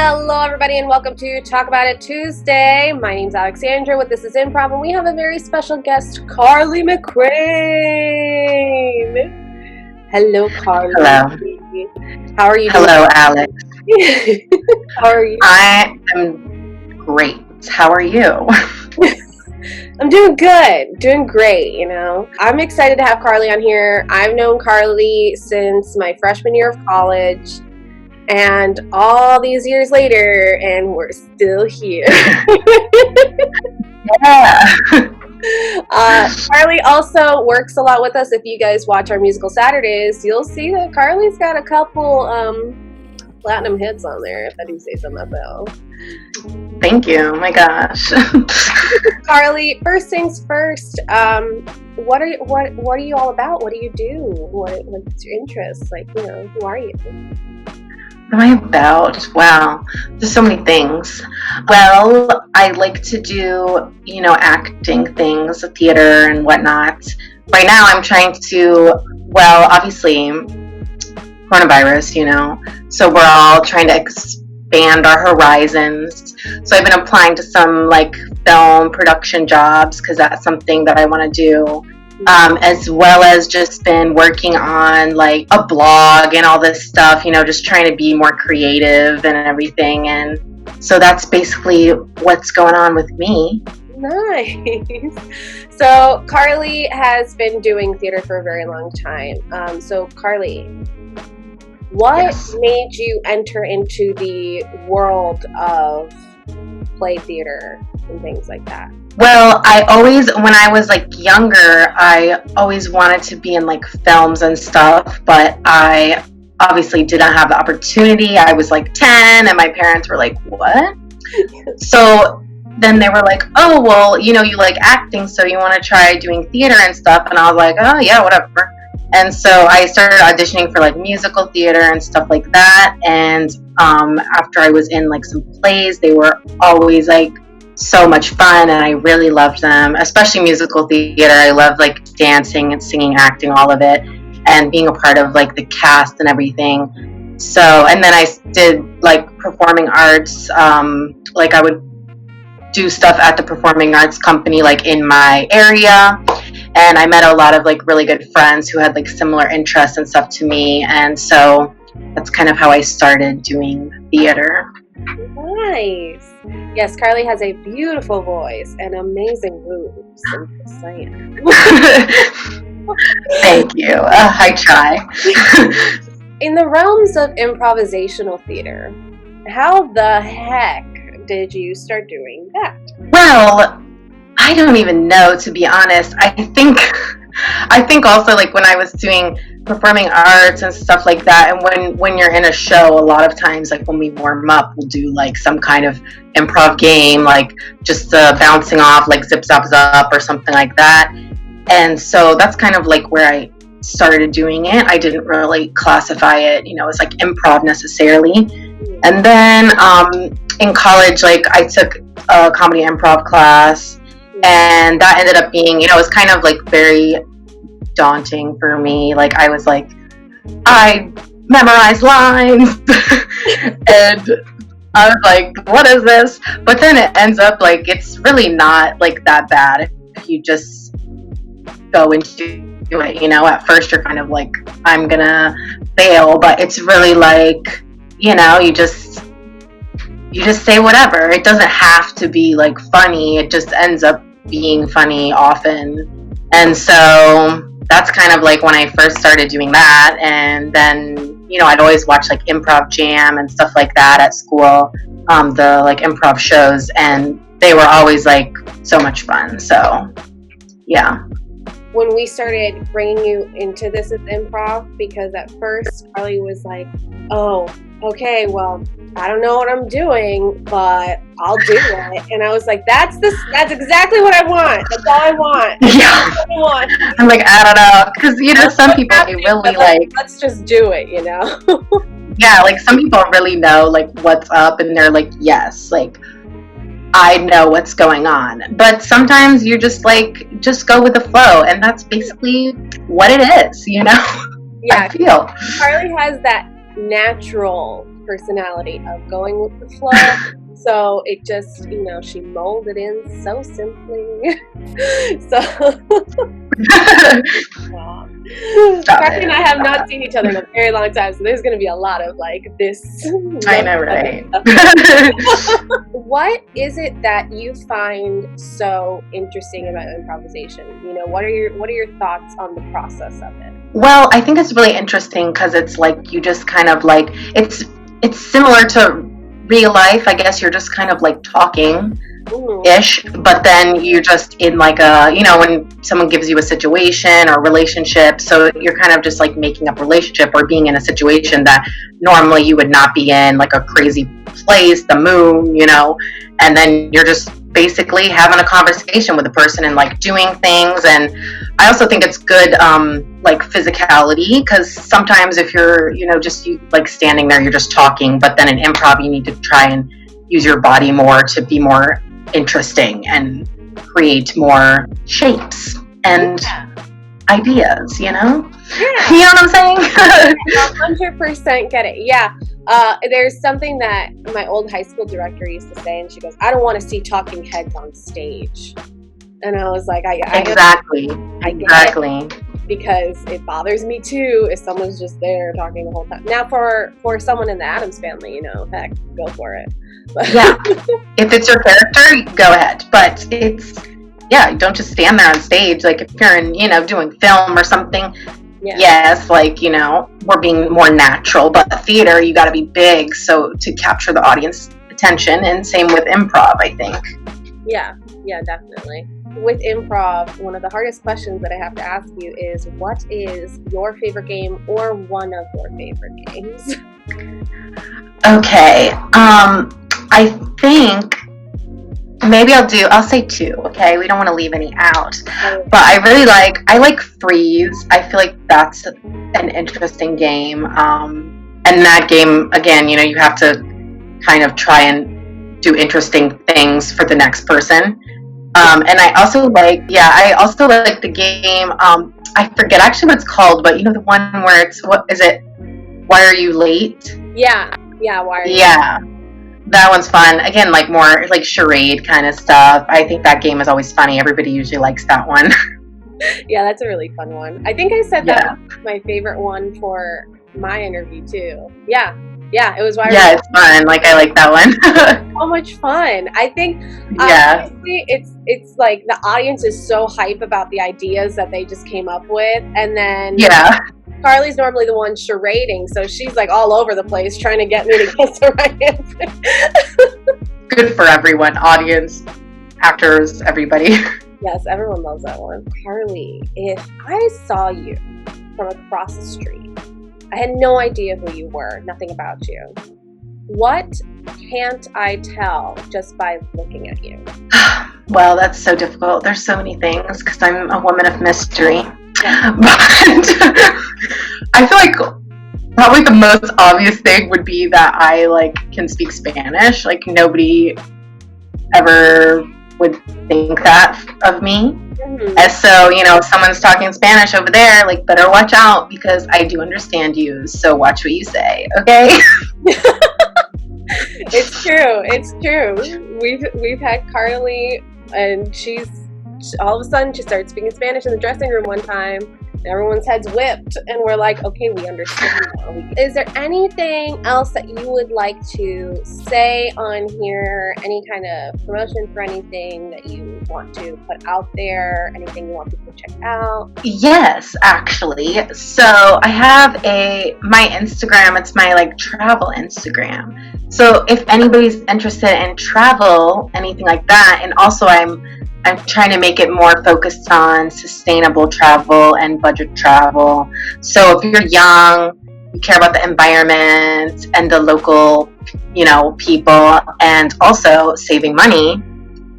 Hello, everybody, and welcome to Talk About It Tuesday. My name's Alexandra with This is Improv, and we have a very special guest, Carly McCrane. Hello, Carly. Hello. How are you doing? Hello, Alex. How are you? I am great. How are you? I'm doing good, doing great, I'm excited to have Carly on here. I've known Carly since my freshman year of college, and all these years later, and we're still here. Yeah. Carly also works a lot with us. If you guys watch our Musical Saturdays, you'll see that Carly's got a couple platinum hits on there, if I do say so myself. Thank you. Oh my gosh. Carly, first things first, what are you all about? What do you do? What's your interest? Who are you? What am I about? Wow. There's so many things. Well, I like to do, acting things, theater and whatnot. Right now I'm trying to, obviously, coronavirus, so we're all trying to expand our horizons. So I've been applying to some film production jobs because that's something that I want to do. As well as just been working on a blog and all this stuff, just trying to be more creative and everything. And so that's basically what's going on with me. Nice. So Carly has been doing theater for a very long time. So Carly, what made you enter into the world of play theater and things like that? Well, when I was younger, I always wanted to be in films and stuff, but I obviously didn't have the opportunity. I was 10 and my parents were like, what? So then they were like, oh, well, you like acting, so you want to try doing theater and stuff. And I was like, oh yeah, whatever. And so I started auditioning for musical theater and stuff like that. And after I was in some plays, they were always so much fun, and I really loved them, especially musical theater. I love dancing and singing, acting, all of it, and being a part of the cast and everything. So, and then I did performing arts. I would do stuff at the performing arts company in my area, and I met a lot of really good friends who had similar interests and stuff to me, and so that's kind of how I started doing theater. Nice. Yes, Carly has a beautiful voice and amazing moves. I'm just saying. Thank you. I try. In the realms of improvisational theater, how the heck did you start doing that? Well, I don't even know, to be honest. I think also when I was doing performing arts and stuff like that, and when you're in a show, a lot of times when we warm up, we'll do some kind of improv game, just bouncing off zip zap zap or something like that. And so that's kind of where I started doing it. I didn't really classify it as improv necessarily. And then in college, I took a comedy improv class, and that ended up being, it was kind of very daunting for me. I was I memorized lines and I was what is this? But then it ends up it's really not that bad if you just go into it. At first you're kind of I'm gonna fail, but it's really you just say whatever. It doesn't have to be funny. It just ends up being funny often. And so that's kind of when I first started doing that. And then I'd always watch Improv Jam and stuff like that at school, the improv shows, and they were always so much fun. So yeah. When we started bringing you into This is Improv, because at first Carly was oh, okay, well, I don't know what I'm doing, but I'll do it. And I was that's exactly what I want. That's all I want. Yeah. That's all I want. I'm I don't know, because some people they really let's just do it, Yeah, some people really know what's up, and they're yes, I know what's going on. But sometimes you just go with the flow, and that's basically what it is, Yeah, I feel. Carly has that natural personality of going with the flow. So it just, she molded in so simply. So Kathy and I have not seen each other in a very long time, so there's going to be a lot of this. I know, right? What is it that you find so interesting about improvisation? What are your thoughts on the process of it? Well, I think it's really interesting because it's you just kind of it's similar to real life. I guess you're just kind of talking ish, but then you're just in when someone gives you a situation or a relationship, so you're kind of just making up a relationship or being in a situation that normally you would not be in, like a crazy place, the moon, and then you're just basically having a conversation with the person and doing things. And I also think it's good physicality, because sometimes if you're just standing there, you're just talking, but then in improv you need to try and use your body more to be more interesting and create more shapes and ideas, you know what I'm saying? 100% get it. Yeah. There's something that my old high school director used to say, and she goes, "I don't want to see talking heads on stage." And I was like, exactly, because it bothers me too if someone's just there talking the whole time. Now, for someone in the Addams Family, heck, go for it. Yeah, if it's your character, go ahead. But don't just stand there on stage. If you're in, doing film or something. Yeah. Yes, we're being more natural, but theater, you got to be big to capture the audience attention, and same with improv, I think. Yeah, definitely. With improv, one of the hardest questions that I have to ask you is, what is your favorite game or one of your favorite games? Okay, I think maybe I'll say two, okay? We don't want to leave any out. But I like threes. I feel like that's an interesting game. And that game, again, you have to kind of try and do interesting things for the next person. And I also like the game, I forget actually what it's called, but the one where it's, what is it? Why Are You Late? Yeah, Why Are You Late? Yeah. That one's fun. Again, more charade kind of stuff. I think that game is always funny. Everybody usually likes that one. Yeah, that's a really fun one. I think I said that was my favorite one for my interview too. Yeah, it was Why Are You Late? It's fun. I like that one. So much fun. I think honestly, it's the audience is so hype about the ideas that they just came up with, and then Carly's normally the one charading, so she's all over the place trying to get me to guess the right answer. Good for everyone, audience, actors, everybody. Yes, everyone loves that one. Carly, if I saw you from across the street, I had no idea who you were, nothing about you. What can't I tell just by looking at you? Well, that's so difficult. There's so many things because I'm a woman of mystery. Yeah. But I feel probably the most obvious thing would be that I can speak Spanish. Nobody ever would think that of me. Mm-hmm. And so, if someone's talking Spanish over there, better watch out, because I do understand you. So watch what you say, okay? It's true. We've had Carly, and she's all of a sudden she started speaking Spanish in the dressing room one time. Everyone's heads whipped, and we're like, okay, we understand now. Is there anything else that you would like to say on here? Any kind of promotion for anything that you want to put out there? Anything you want people to check out? Yes, actually. So I have my Instagram. It's my travel Instagram. So if anybody's interested in travel, anything like that, and also I'm trying to make it more focused on sustainable travel and budget travel. So if you're young, you care about the environment and the local, people, and also saving money,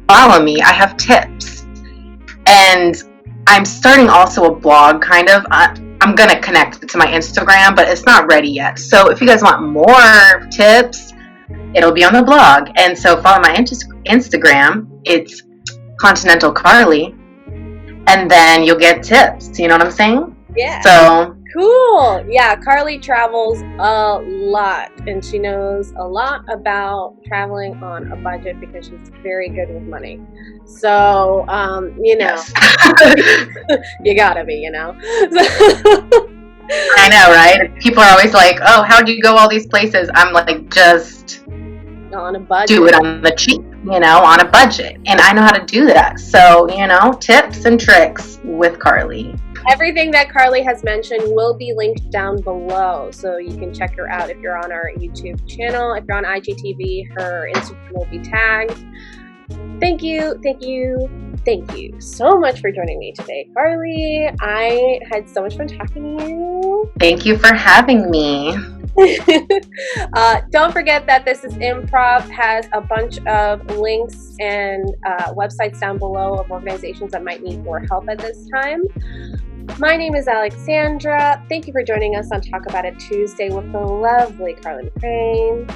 follow me. I have tips. And I'm starting also a blog, kind of. I'm going to connect it to my Instagram, but it's not ready yet. So if you guys want more tips, it'll be on the blog. And so follow my Instagram. It's Continental Carly, and then you'll get tips. You know what I'm saying? Yeah. So Cool. Yeah, Carly travels a lot, and she knows a lot about traveling on a budget because she's very good with money. So, you know, Yes. you gotta be, you know. I know, right? People are always like, "Oh, how'd you go all these places?" I'm like, just On a budget. do it on the cheap, on a budget. And I know how to do that. So, tips and tricks with Carly. Everything that Carly has mentioned will be linked down below, so you can check her out if you're on our YouTube channel. If you're on IGTV, her Instagram will be tagged. Thank you so much for joining me today, Carly. I had so much fun talking to you. Thank you for having me. Don't forget that This is Improv has a bunch of links and websites down below of organizations that might need more help at this time. My name is Alexandra. Thank you for joining us on Talk About It Tuesday with the lovely Carly McCrane.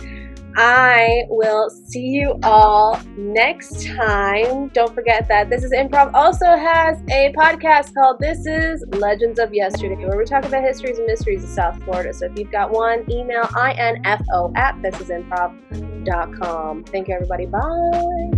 I will see you all next time. Don't forget that This is Improv also has a podcast called This is Legends of Yesterday, where we talk about histories and mysteries of South Florida. So if you've got one, email info@thisisimprov.com. Thank you, everybody. Bye.